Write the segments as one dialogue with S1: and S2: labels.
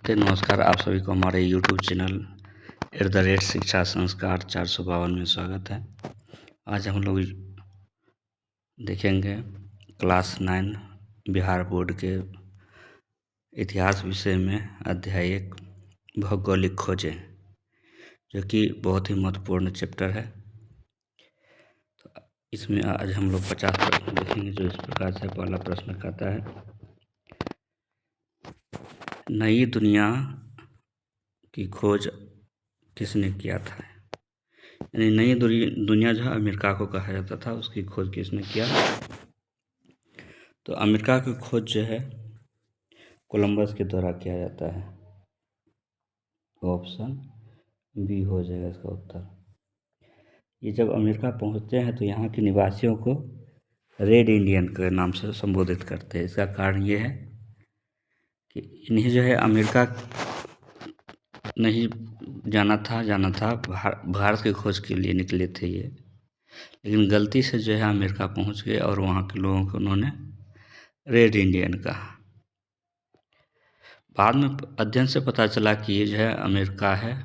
S1: नमस्कार, आप सभी को हमारे यूट्यूब चैनल शिक्षा संस्कार 452 में स्वागत है। आज हम लोग देखेंगे क्लास 9 बिहार बोर्ड के इतिहास विषय में अध्याय 1 भौगोलिक खोजें, जो कि बहुत ही महत्वपूर्ण चैप्टर है। तो इसमें आज हम लोग 50 प्रश्न देखेंगे, जो इस प्रकार से पहला प्रश्न कहता है, नई दुनिया की खोज किसने किया था? यानी नई दुनिया जो है अमेरिका को कहा जाता था, उसकी खोज किसने किया? तो अमेरिका की खोज जो है कोलंबस के द्वारा किया जाता है। ऑप्शन बी हो जाएगा इसका उत्तर। ये जब अमेरिका पहुंचते हैं तो यहाँ के निवासियों को रेड इंडियन के नाम से संबोधित करते हैं। इसका कारण ये है कि इन्हें जो है अमेरिका नहीं जाना था भारत की खोज के लिए निकले थे ये, लेकिन गलती से जो है अमेरिका पहुंच गए और वहाँ के लोगों को उन्होंने रेड इंडियन कहा। बाद में अध्ययन से पता चला कि ये जो है अमेरिका है,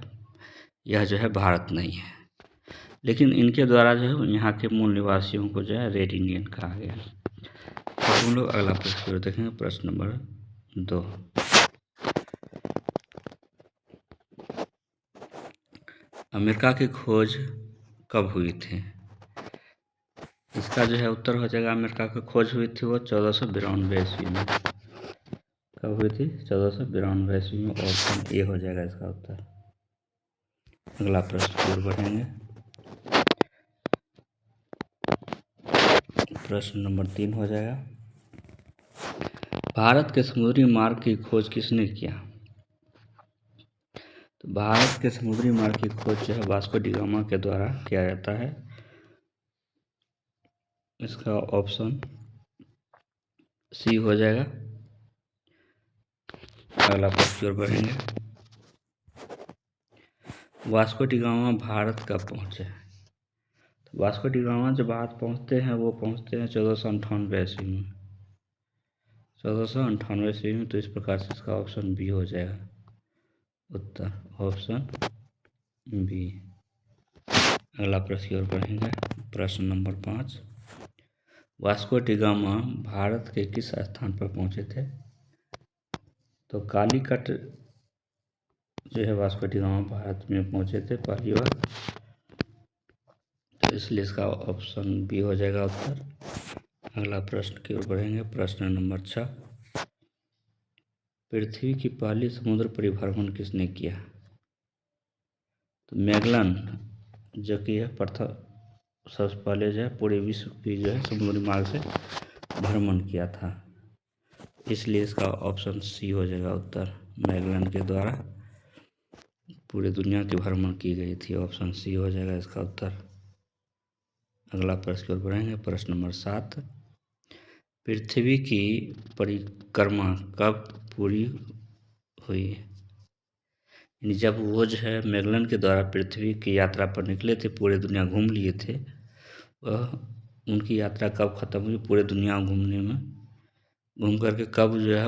S1: यह जो है भारत नहीं है, लेकिन इनके द्वारा जो है यहाँ के मूल निवासियों को जो है रेड इंडियन कहा गया। तो हम लोग अगला प्रश्न देखेंगे, प्रश्न नंबर 2। अमेरिका की खोज कब हुई थी? इसका जो है उत्तर हो जाएगा, अमेरिका की खोज हुई थी वो 1492 ईस्वी में। कब हुई थी? 1492 ईस्वी में। ऑप्शन ए हो जाएगा इसका उत्तर। अगला प्रश्न की ओर बढ़ेंगे, प्रश्न नंबर 3 हो जाएगा, भारत के समुद्री मार्ग की खोज किसने किया? तो भारत के समुद्री मार्ग की खोज जो है वास्को डी गामा के द्वारा किया जाता है। इसका ऑप्शन सी हो जाएगा। अगला प्रश्न की ओर बढ़ेंगे, वास्को डी गामा भारत कब पहुंचे? तो वास्को डी गामा जब भारत पहुंचते हैं वो पहुंचते हैं 1498 ईस्वी में। 1498 ईस्वी में। तो इस प्रकार से इसका ऑप्शन बी हो जाएगा उत्तर, ऑप्शन बी। अगला प्रश्न की ओर बढ़ेंगे, प्रश्न number 5। Vasco D gamma Bharat के किस स्थान पर पहुंचे थे? तो कालीकट जो है वास्को डी गामा भारत में पहुंचे थे पहली बार, तो इसलिए इसका ऑप्शन बी हो जाएगा उत्तर। अगला प्रश्न की ओर बढ़ेंगे, प्रश्न नंबर 6। पृथ्वी की पहली समुद्र परिभ्रमण किसने किया? तो मैगलन जो कि है प्रथम सबसे पहले जो है पूरे विश्व की जो है समुद्री मार्ग से भ्रमण किया था, इसलिए इसका ऑप्शन सी हो जाएगा उत्तर। मैगलन के द्वारा पूरी दुनिया की भ्रमण की गई थी, ऑप्शन सी हो जाएगा इसका उत्तर। अगला प्रश्न की ओर बढ़ेंगे, प्रश्न नंबर 7। पृथ्वी की परिक्रमा कब पूरी हुई? जब वो जो है मैगलन के द्वारा पृथ्वी की यात्रा पर निकले थे, पूरे दुनिया घूम लिए थे, वह उनकी यात्रा कब ख़त्म हुई? पूरे दुनिया घूमने में घूम करके कब जो है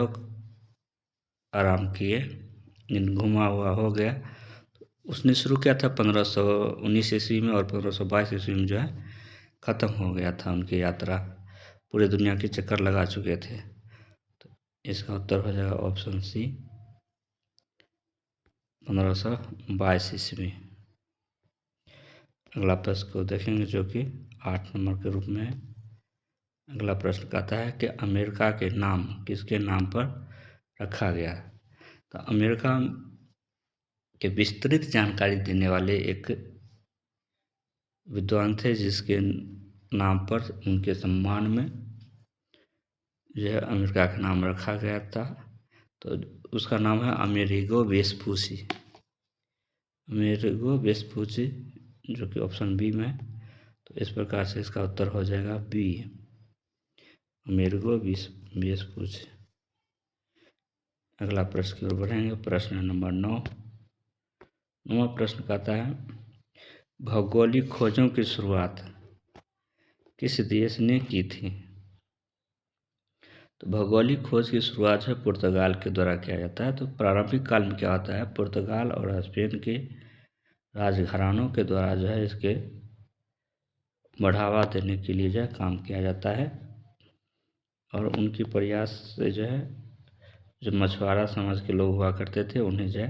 S1: आराम किए, घुमा हुआ हो गया। उसने शुरू किया था 1519 ईस्वी में और 1522 ईस्वी में जो है ख़त्म हो गया था उनकी यात्रा। पूरे दुनिया के चक्कर लगा चुके थे। तो इसका उत्तर हो जाएगा ऑप्शन सी, 1522 ईस्वी। अगला प्रश्न को देखेंगे, जो कि 8 नंबर के रूप में है। अगला प्रश्न कहता है कि अमेरिका के नाम किसके नाम पर रखा गया? तो अमेरिका के विस्तृत जानकारी देने वाले एक विद्वान थे, जिसके नाम पर उनके सम्मान में जो है अमेरिका का नाम रखा गया था। तो उसका नाम है अमेरिगो वेस्पूसी। अमेरिगो वेस्पूसी, जो कि ऑप्शन बी में। तो इस प्रकार से इसका उत्तर हो जाएगा बी, अमेरिगो वेस्पूसी। अगला प्रश्न की ओर बढ़ेंगे, प्रश्न नंबर 9। नौवां प्रश्न कहता है, भौगोलिक खोजों की शुरुआत किस देश ने की थी? तो भौगोलिक खोज की शुरुआत है पुर्तगाल के द्वारा किया जाता है। तो प्रारंभिक काल में क्या होता है, पुर्तगाल और स्पेन के राजघरानों के द्वारा जो है इसके बढ़ावा देने के लिए जो है काम किया जाता है, और उनकी प्रयास से जो है जो मछुआरा समाज के लोग हुआ करते थे उन्हें जो है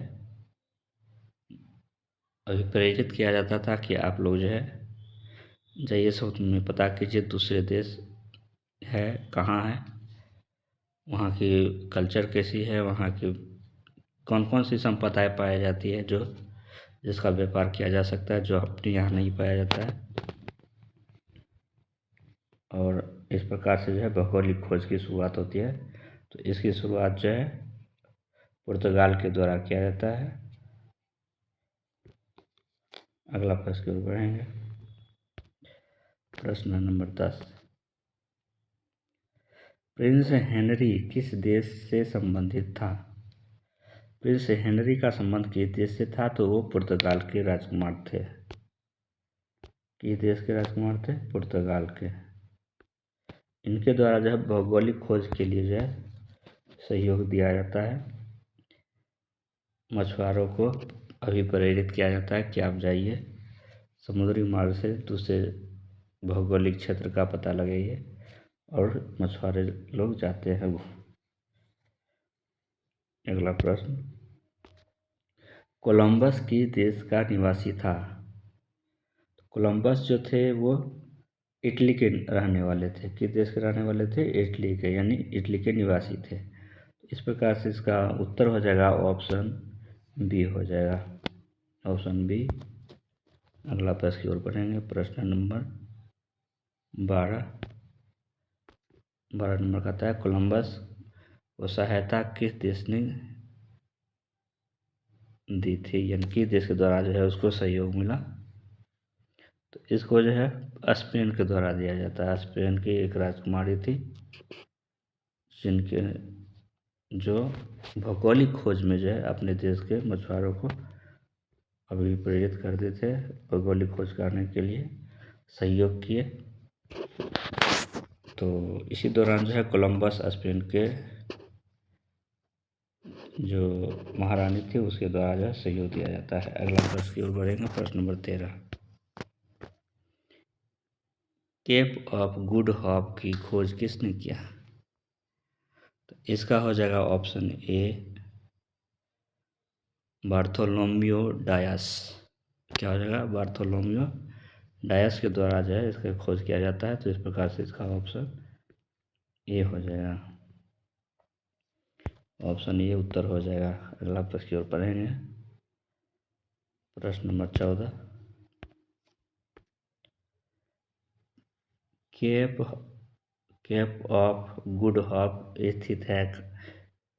S1: अभिप्रेरित किया जाता था कि आप लोग जो है जाइए समुद्र में पता कीजिए दूसरे देश है कहाँ है, वहाँ की कल्चर कैसी है, वहाँ की कौन कौन सी संपदाएँ पाई जाती है जो जिसका व्यापार किया जा सकता है, जो अपने यहाँ नहीं पाया जाता है। और इस प्रकार से जो है भौगोलिक खोज की शुरुआत होती है। तो इसकी शुरुआत जो है पुर्तगाल के द्वारा किया जाता है। अगला प्रश्न की ओर बढ़ेंगे। प्रश्न नंबर 10, प्रिंस हेनरी किस देश से संबंधित था? प्रिंस हेनरी का संबंध किस देश से था? तो वो पुर्तगाल के राजकुमार थे। किस देश के राजकुमार थे? पुर्तगाल के। इनके द्वारा जो है भौगोलिक खोज के लिए जो है सहयोग दिया जाता है, मछुआरों को अभिप्रेरित किया जाता है कि आप जाइए समुद्री मार्ग से दूसरे भौगोलिक क्षेत्र का पता लगाइए, और मछुआरे लोग जाते हैं। अगला प्रश्न, कोलंबस किस देश का निवासी था? कोलंबस जो थे वो इटली के रहने वाले थे। किस देश के रहने वाले थे? इटली के, यानी इटली के निवासी थे। इस प्रकार से इसका उत्तर हो जाएगा ऑप्शन बी हो जाएगा, ऑप्शन बी। अगला प्रश्न की ओर बढ़ेंगे। प्रश्न नंबर 12 नंबर का है, कोलंबस को सहायता किस देश ने दी थी, यानी किस देश के द्वारा जो है उसको सहयोग मिला? तो इसको जो है स्पेन के द्वारा दिया जाता है। स्पेन की एक राजकुमारी थी जिनके जो भौगोलिक खोज में जो है अपने देश के मछुआरों को अभिप्रेरित करते थे, भौगोलिक खोज करने के लिए सहयोग किए। तो इसी दौरान जो है कोलंबस स्पेन के जो महारानी थी उसके द्वारा जो है सहयोग दिया जाता है। अगला प्रश्न की ओर बढ़ेंगे। प्रश्न number 13, Cape of Good Hope की खोज किसने किया? तो इसका हो जाएगा ऑप्शन ए, बार्थोलोम्यो डायस। क्या हो जाएगा? बार्थोलोम्यो डायस के द्वारा जो है इसका खोज किया जाता है। तो इस प्रकार से इसका ऑप्शन ए हो जाएगा, ऑप्शन ए उत्तर हो जाएगा। अगला प्रश्न की ओर पढ़ेंगे। प्रश्न number 14, Cape of Good Hope स्थित है,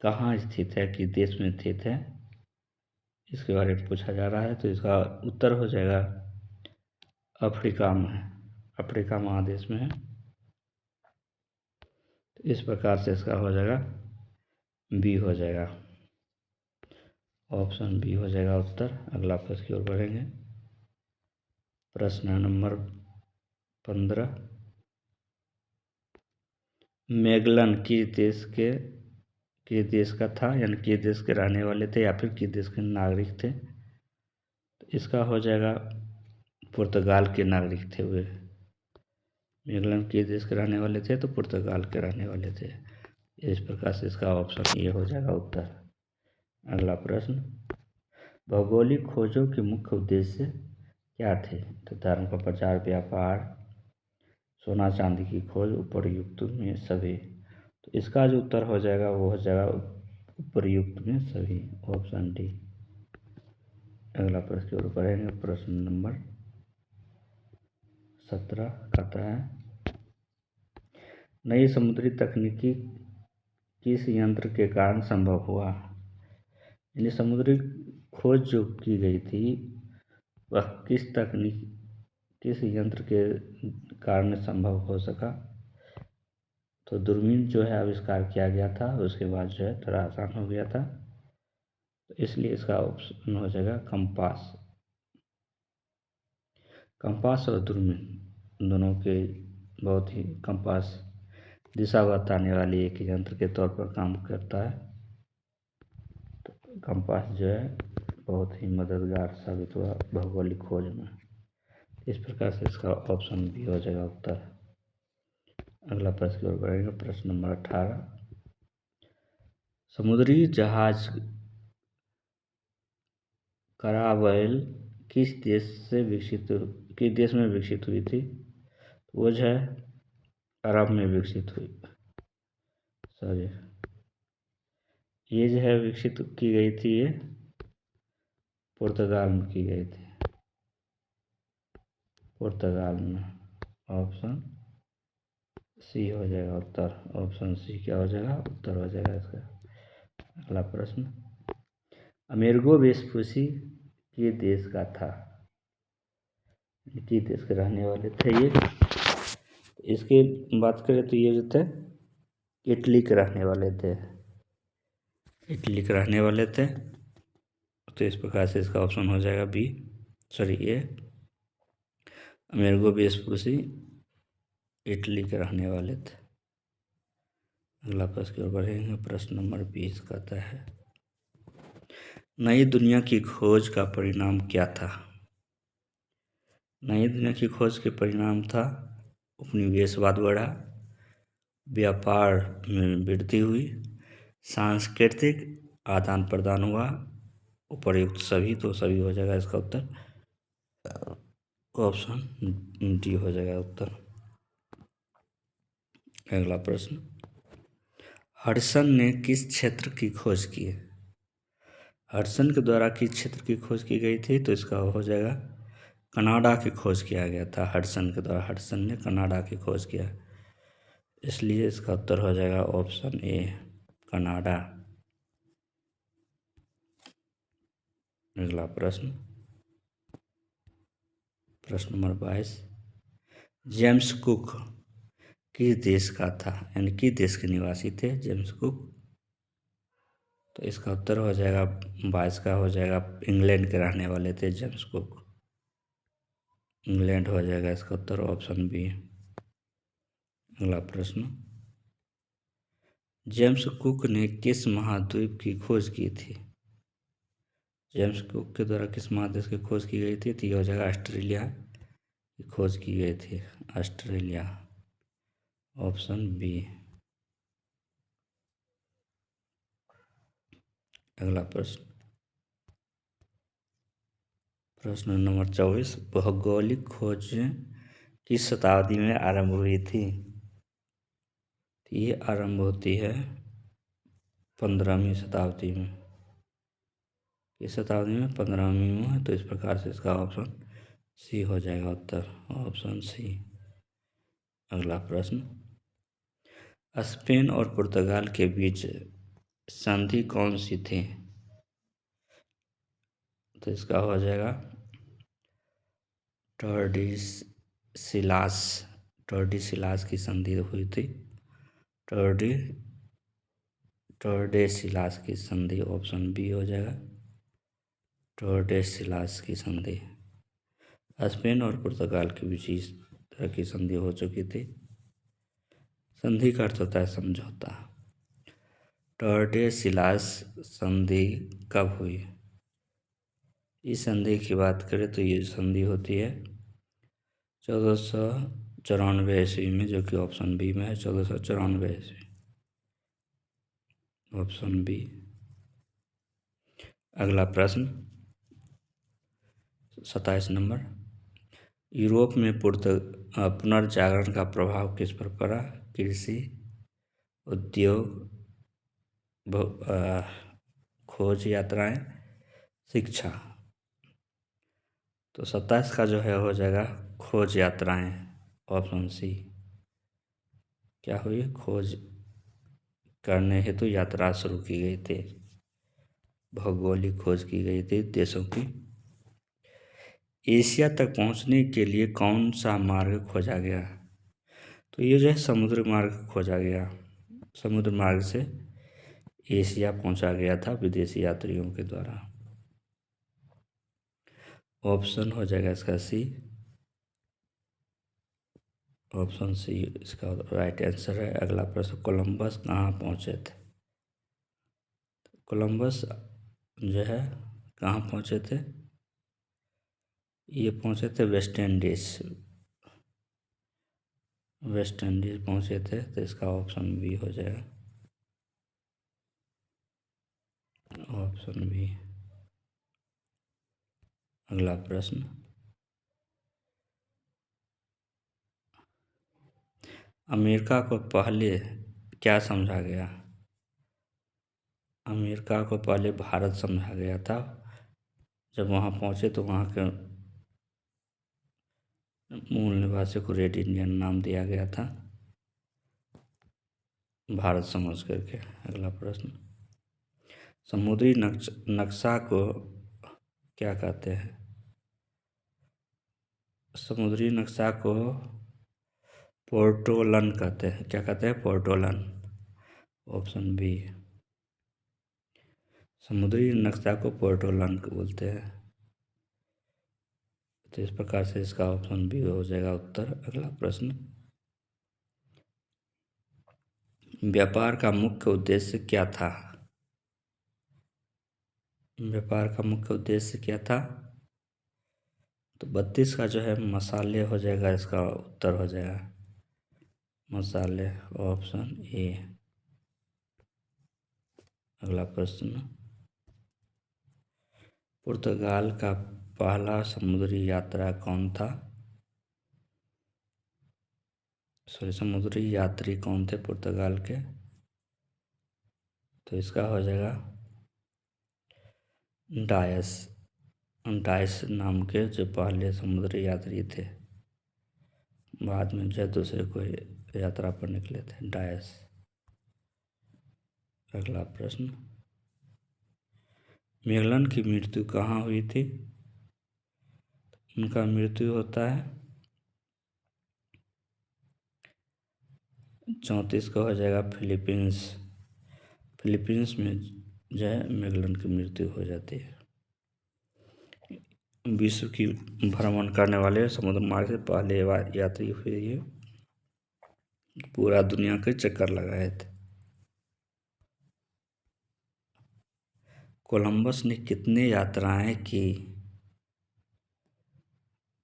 S1: कहाँ स्थित है, किस देश में स्थित है, इसके बारे में पूछा जा रहा है। तो इसका उत्तर हो जाएगा अफ्रीका में है, अफ्रीका महादेश में है। तो इस प्रकार से इसका हो जाएगा बी हो जाएगा, ऑप्शन बी हो जाएगा उत्तर। अगला प्रश्न की ओर बढ़ेंगे। प्रश्न नंबर 15, मैगलन किस देश का था, यानी किस देश के रहने वाले थे या फिर किस देश के नागरिक थे? तो इसका हो जाएगा पुर्तगाल के नागरिक थे वे। मैगलन किस देश के रहने वाले थे? तो पुर्तगाल के रहने वाले थे। इस प्रकार से इसका ऑप्शन ये हो जाएगा उत्तर। अगला प्रश्न, भौगोलिक खोजों के मुख्य उद्देश्य क्या थे? तो धर्म का प्रचार, व्यापार, सोना चांदी की खोज, उपर्युक्त में सभी। तो इसका जो उत्तर हो जाएगा वो हो जाएगा उपर्युक्त में सभी, ऑप्शन डी। अगला प्रश्न की ओर बढ़ेंगे। प्रश्न नंबर 17 कहता है, नई समुद्री तकनीकी किस यंत्र के कारण संभव हुआ? यानी समुद्री खोज जो की गई थी वह किस यंत्र के कारण संभव हो सका? तो दूरबीन जो है आविष्कार किया गया था, उसके बाद जो है थोड़ा आसान हो गया था। तो इसलिए इसका ऑप्शन हो जाएगा कंपास। कंपास और दूरबीन दोनों के बहुत ही कंपास दिशा बताने वाली एक यंत्र के तौर पर काम करता है। तो कंपास जो है बहुत ही मददगार साबित हुआ भौगोलिक खोज में। इस प्रकार से इसका ऑप्शन बी हो जाएगा उत्तर। अगला प्रश्न की ओर बढ़ेंगे। प्रश्न नंबर 18, समुद्री जहाज करावेल किस देश में विकसित हुई थी? वो जो है अरब में विकसित हुई। सॉरी, ये जो है विकसित की गई थी, ये पुर्तगाल में की गई थी। पुर्तगाल में। ऑप्शन सी हो जाएगा उत्तर। ऑप्शन सी क्या हो जाएगा? उत्तर हो जाएगा इसका। अगला प्रश्न, अमेरिगो वेस्पुसी किस देश का था? किस देश के रहने वाले थे ये? इसकी बात करें तो ये जो थे इटली के रहने वाले थे। इटली के रहने वाले थे। तो इस प्रकार से इसका ऑप्शन हो जाएगा बी, सॉरी ए। अमेरिगो वेस्पुसी इटली के रहने वाले थे। अगला प्रश्न की ओर बढ़ेंगे। प्रश्न नंबर 20 कहता है, नई दुनिया की खोज का परिणाम क्या था? नई दुनिया की खोज के परिणाम था उपनिवेशवाद बढ़ा, व्यापार में वृद्धि हुई, सांस्कृतिक आदान प्रदान हुआ, उपर्युक्त सभी। तो सभी हो जाएगा इसका उत्तर। ऑप्शन डी हो जाएगा उत्तर। अगला प्रश्न, हडसन ने किस क्षेत्र की खोज की है? हडसन के द्वारा किस क्षेत्र की खोज की गई थी? तो इसका हो जाएगा कनाडा की खोज किया गया था। हडसन के द्वारा, हडसन ने कनाडा की खोज किया, इसलिए इसका उत्तर हो जाएगा ऑप्शन ए, कनाडा। अगला प्रश्न, प्रश्न नंबर 22, जेम्स कुक किस देश का था? यानी किस देश के निवासी थे जेम्स कुक? तो इसका उत्तर हो जाएगा 22 का हो जाएगा इंग्लैंड के रहने वाले थे जेम्स कुक। इंग्लैंड हो जाएगा इसका उत्तर। Option B. अगला प्रश्न, जेम्स कुक ने किस महाद्वीप की खोज की थी? जेम्स कुक के द्वारा किस महादेश की खोज की गई थी? तो यह हो जाएगा ऑस्ट्रेलिया की खोज की गई थी। ऑस्ट्रेलिया। Option B. अगला प्रश्न, प्रश्न नंबर 24, भौगोलिक खोज किस शताब्दी में आरंभ हुई थी? ये आरंभ होती है 15वीं शताब्दी में। इस शताब्दी में 15वीं में है। तो इस प्रकार से इसका ऑप्शन सी हो जाएगा उत्तर। Option C. अगला प्रश्न, स्पेन और पुर्तगाल के बीच संधि कौन सी थी? तो इसका हो जाएगा टॉर्डिसिलास। टॉर्डिसिलास की संधि हुई थी। टॉर्डेसिलास की संधि। ऑप्शन बी हो जाएगा टॉर्डेसिलास की संधि। स्पेन और पुर्तगाल के बीच इस तरह की संधि हो चुकी थी। संधि का अर्थ होता है समझौता। टॉर्डेसिलास संधि कब हुई? इस संधि की बात करें तो ये संधि होती है 1494 ईस्वी में, जो कि ऑप्शन बी में है। 1494 ईस्वी। Option B. अगला प्रश्न 27 नंबर, यूरोप में पुनर्जागरण का प्रभाव किस पर पड़ा? कृषि, उद्योग, खोज यात्राएं, शिक्षा। तो 27 का जो है हो जाएगा खोज यात्राएं। Option C. क्या हुई? खोज करने हेतु यात्रा शुरू की गई थी। भौगोलिक खोज की गई थी देशों की। एशिया तक पहुंचने के लिए कौन सा मार्ग खोजा गया? तो ये जो है समुद्र मार्ग खोजा गया। समुद्र मार्ग से एशिया पहुंचा गया था विदेशी यात्रियों के द्वारा। ऑप्शन हो जाएगा इसका सी। ऑप्शन सी इसका राइट आंसर है। अगला प्रश्न, कोलंबस कहाँ पहुँचे थे? कोलंबस जो है कहाँ पहुँचे थे? ये पहुँचे थे वेस्ट इंडीज। वेस्ट इंडीज पहुँचे थे, तो इसका ऑप्शन बी हो जाएगा। Option B. अगला प्रश्न, अमेरिका को पहले क्या समझा गया? अमेरिका को पहले भारत समझा गया था। जब वहाँ पहुँचे तो वहाँ के मूल निवासी को रेड इंडियन नाम दिया गया था, भारत समझ करके। अगला प्रश्न, समुद्री नक्शा को क्या कहते हैं? समुद्री नक्शा को पोर्टोलन कहते हैं। क्या कहते हैं? पोर्टोलन। Option B. समुद्री नक्शा को पोर्टोलन बोलते हैं। तो इस प्रकार से इसका ऑप्शन बी हो जाएगा उत्तर। अगला प्रश्न, व्यापार का मुख्य उद्देश्य क्या था? व्यापार का मुख्य उद्देश्य क्या था? तो 32 का जो है मसाले हो जाएगा, इसका उत्तर हो जाएगा मसाले। Option A. अगला प्रश्न, पुर्तगाल का पहला समुद्री यात्रा कौन था? समुद्री यात्री कौन थे पुर्तगाल के? तो इसका हो जाएगा डायस। डायस नाम के जो पहले समुद्री यात्री थे, बाद में जो दूसरे कोई यात्रा पर निकले थे, डायस। अगला प्रश्न, मैगलन की मृत्यु कहाँ हुई थी? उनका मृत्यु होता है 34 का हो जाएगा फिलीपींस। फिलीपींस में जो है मैगलन की मृत्यु हो जाती है। विश्व की भ्रमण करने वाले समुद्र मार्ग से पहले यात्री हुए ये, पूरा दुनिया के चक्कर लगाए थे। कोलंबस ने कितने यात्राएं की?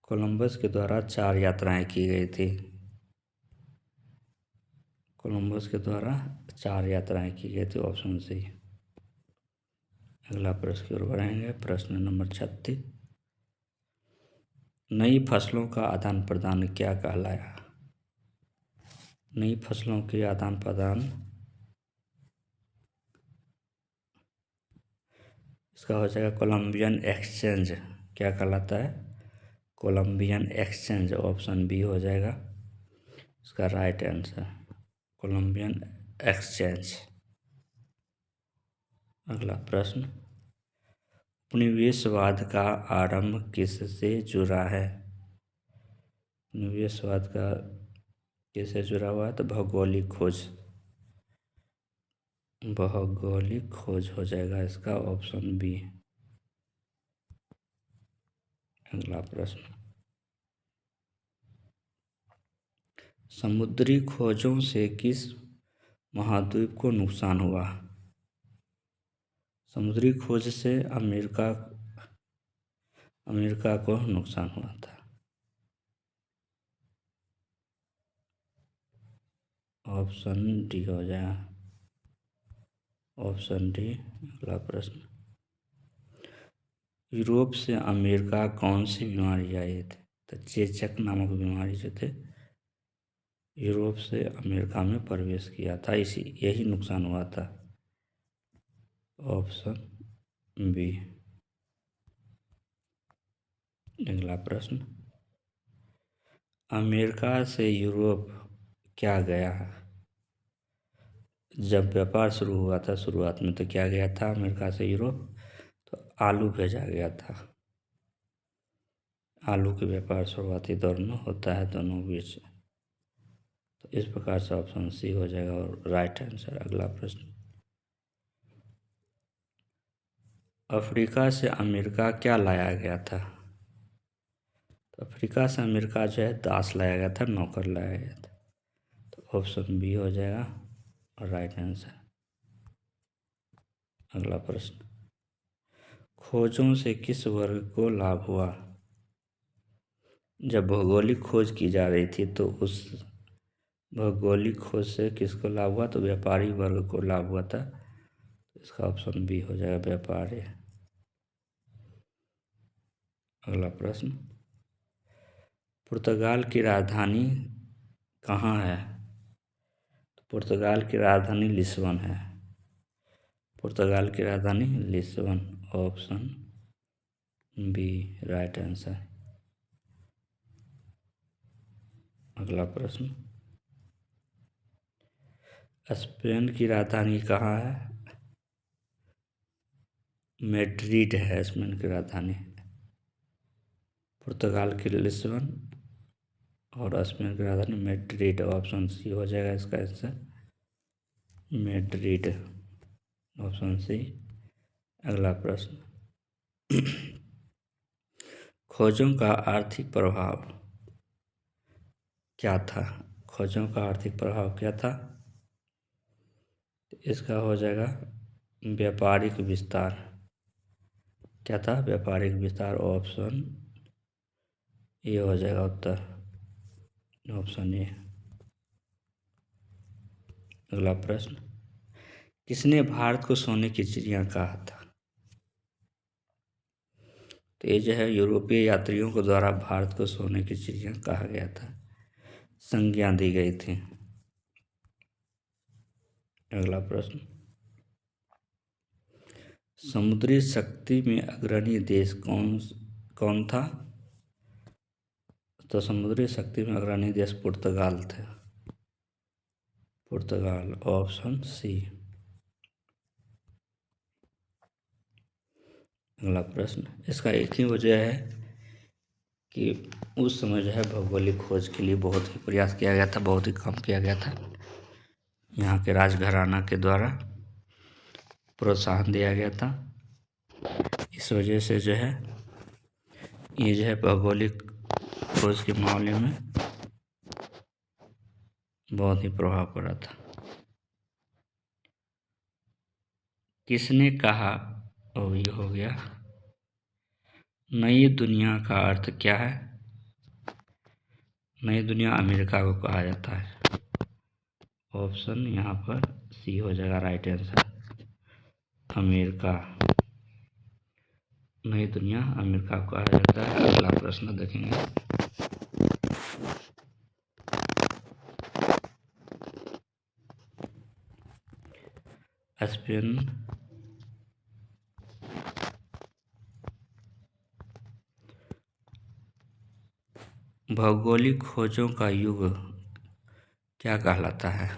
S1: कोलंबस के द्वारा 4 यात्राएं की गई थी। कोलंबस के द्वारा 4 यात्राएं की गई थी। Option C. अगला प्रश्न की ओर बढ़ेंगे। प्रश्न नंबर 36, नई फसलों का आदान प्रदान क्या कहलाया? नई फसलों के आदान प्रदान, इसका हो जाएगा कोलंबियन एक्सचेंज। क्या कहलाता है? Colombian exchange. ऑप्शन बी हो जाएगा इसका राइट आंसर, कोलंबियन एक्सचेंज। अगला प्रश्न, उपनिवेशवाद का आरंभ किससे जुड़ा है? उपनिवेशवाद का किससे जुड़ा हुआ है? तो भौगोलिक खोज। भौगोलिक खोज हो जाएगा इसका ऑप्शन बी। अगला प्रश्न, समुद्री खोजों से किस महाद्वीप को नुकसान हुआ? समुद्री खोज से अमेरिका को नुकसान हुआ था। ऑप्शन डी हो जाएगा। Option D. अगला प्रश्न, यूरोप से अमेरिका कौन सी बीमारी आई थी? तो चेचक नामक बीमारी जो थे यूरोप से अमेरिका में प्रवेश किया था, इसी यही नुकसान हुआ था। Option B. अगला प्रश्न, अमेरिका से यूरोप क्या गया है? जब व्यापार शुरू हुआ था शुरुआत में, तो क्या गया था अमेरिका से यूरोप? तो आलू भेजा गया था। आलू के व्यापार शुरुआती दौर में होता है दोनों बीच। तो इस प्रकार से ऑप्शन सी हो जाएगा और राइट आंसर। अगला प्रश्न, अफ्रीका से अमेरिका क्या लाया गया था? तो अफ्रीका से अमेरिका जो है दास लाया गया था, नौकर लाया गया था। तो ऑप्शन बी हो जाएगा और राइट आंसर। अगला प्रश्न, खोजों से किस वर्ग को लाभ हुआ? जब भौगोलिक खोज की जा रही थी तो उस भौगोलिक खोज से किसको लाभ हुआ? तो व्यापारी वर्ग को लाभ हुआ था। इसका ऑप्शन बी हो जाएगा, व्यापारी। अगला प्रश्न, पुर्तगाल की राजधानी कहाँ है? तो पुर्तगाल की राजधानी लिस्बन है। पुर्तगाल की राजधानी Lisbon, option B right answer. अगला प्रश्न, स्पेन की राजधानी कहाँ है? मैड्रिड है स्पेन की राजधानी। पुर्तगाल की लिस्बन और स्पेन की राजधानी मैड्रिड, ऑप्शन सी हो जाएगा इसका आंसर, मैड्रिड, ऑप्शन सी। अगला प्रश्न, खोजों का आर्थिक प्रभाव क्या था? खोजों का आर्थिक प्रभाव क्या था? इसका हो जाएगा व्यापारिक विस्तार। क्या था? व्यापारिक विस्तार, ऑप्शन ये हो जाएगा उत्तर, ऑप्शन ए। अगला प्रश्न, किसने भारत को सोने की चिड़िया कहा था? तो ये जो है यूरोपीय यात्रियों के द्वारा भारत को सोने की चिड़िया कहा गया था, संज्ञा दी गई थी। अगला प्रश्न, समुद्री शक्ति में अग्रणी देश कौन था? तो समुद्री शक्ति में अग्रणी देश पुर्तगाल थे। पुर्तगाल, ऑप्शन सी। अगला प्रश्न, इसका एक ही वजह है कि उस समय जो है भौगोलिक खोज के लिए बहुत ही प्रयास किया गया था, बहुत ही कम किया गया था। यहाँ के राजघराना के द्वारा प्रोत्साहन दिया गया था। इस वजह से जो है ये जो है भौगोलिक खोज के मामले में बहुत ही प्रभाव पड़ा था। किसने कहा, और ये हो गया, नई दुनिया का अर्थ क्या है? नई दुनिया अमेरिका को कहा जाता है। ऑप्शन यहाँ पर सी हो जाएगा राइट आंसर, अमेरिका। नई दुनिया अमेरिका को कहा जाता है। अगला प्रश्न देखेंगे, स्पेन भौगोलिक खोजों का युग क्या कहलाता है?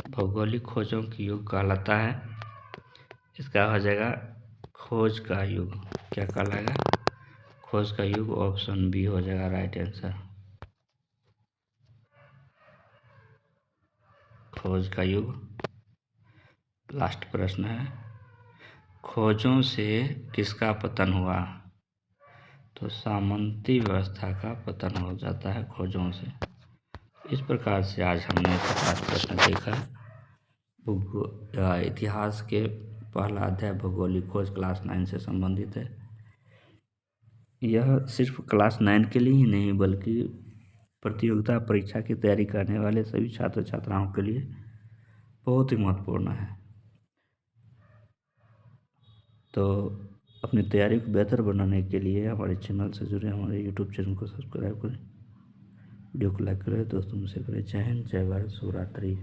S1: भौगोलिक खोजों की युग कहलाता है, इसका हो जाएगा खोज का युग। क्या कहलाएगा? खोज का युग, ऑप्शन बी हो जाएगा राइट आंसर, खोज का युग। लास्ट प्रश्न है, खोजों से किसका पतन हुआ? तो सामंती व्यवस्था का पतन हो जाता है खोजों से। इस प्रकार से आज हमने 50 प्रश्न देखा। इतिहास के पहला अध्याय भौगोलिक खोज क्लास 9 से संबंधित है। यह सिर्फ क्लास 9 के लिए ही नहीं बल्कि प्रतियोगिता परीक्षा की तैयारी करने वाले सभी छात्र छात्राओं के लिए बहुत ही महत्वपूर्ण है। तो अपनी तैयारी को बेहतर बनाने के लिए हमारे चैनल से जुड़े, हमारे यूट्यूब चैनल को सब्सक्राइब करें, वीडियो को लाइक करें, दोस्तों से करें। जय हिंद, जय भारत, शुभ रात्रि।